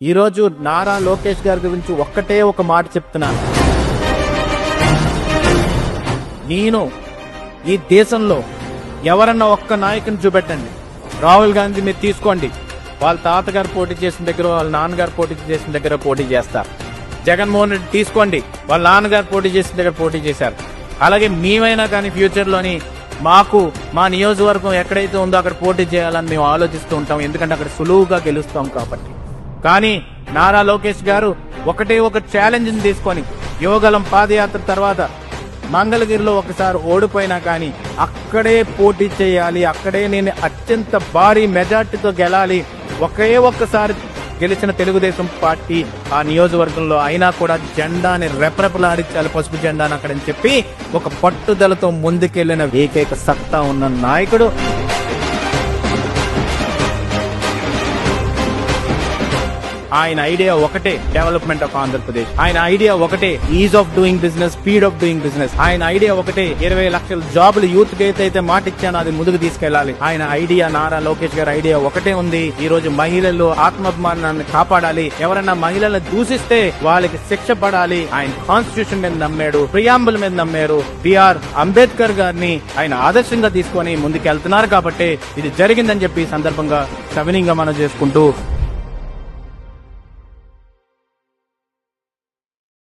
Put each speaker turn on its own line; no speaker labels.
ఈరోజు నారా లోకేష్ గారి గురించి ఒక్కటే ఒక మాట చెప్తున్నాను. నేను ఈ దేశంలో ఎవరన్నా ఒక్క నాయకుని చూపెట్టండి. రాహుల్ గాంధీ మీరు తీసుకోండి, వాళ్ళ తాతగారు పోటీ చేసిన దగ్గర, వాళ్ళ నాన్నగారు పోటీ చేసిన దగ్గర పోటీ చేస్తారు. జగన్మోహన్ రెడ్డి తీసుకోండి, వాళ్ళ నాన్నగారు పోటీ చేసిన దగ్గర పోటీ చేశారు. అలాగే మేమైనా కానీ ఫ్యూచర్ లోని మాకు మా నియోజకవర్గం ఎక్కడైతే ఉందో అక్కడ పోటీ చేయాలని మేము ఆలోచిస్తూ ఉంటాం, ఎందుకంటే అక్కడ సులువుగా గెలుస్తాం కాబట్టి. కానీ నారా లోకేష్ గారు ఒకటే ఒక ఛాలెంజ్ ని తీసుకొని యువగలం పాదయాత్ర తర్వాత మంగళగిరిలో ఒకసారి ఓడిపోయినా కానీ అక్కడే పోటీ చేయాలి, అక్కడే నేను అత్యంత భారీ మెజార్టీతో గెలాలి, ఒక్కసారి గెలిచిన తెలుగుదేశం పార్టీ ఆ నియోజకవర్గంలో అయినా కూడా జెండాని రెపరెపలాడించాలి, పసుపు జెండాని అక్కడని చెప్పి ఒక పట్టుదలతో ముందుకెళ్లిన ఏకైక సత్తా ఉన్న నాయకుడు. ఆయన ఐడియా ఒకటే, డెవలప్మెంట్ ఆఫ్ ఆంధ్రప్రదేశ్. ఆయన ఐడియా ఒకటే, is of doing business, speed of doing business. ఆయన ఐడియా ఒకటే, 20 లక్షల జాబులు యూత్ కి అయితే మాట ఇచ్చానో అది ముందుకు తీసుకెళ్లాలి. ఆయన ఐడియా, నారా లోకేష్ గారి ఐడియా ఒకటే ఉంది. ఈ రోజు మహిళలు ఆత్మాభిమానాన్ని కాపాడాలి, ఎవరైనా మహిళలను దూషిస్తే వాళ్ళకి శిక్ష పడాలి. ఆయన కాన్స్టిట్యూషన్ మీద నమ్మాడు, ప్రియాంబుల్ మీద నమ్మారు. బిఆర్ అంబేద్కర్ గారిని ఆయన ఆదర్శంగా తీసుకొని ముందుకెళ్తున్నారు కాబట్టి ఇది జరిగిందని చెప్పి ఈ సందర్భంగా సవినీయంగా మనం చేసుకుంటూ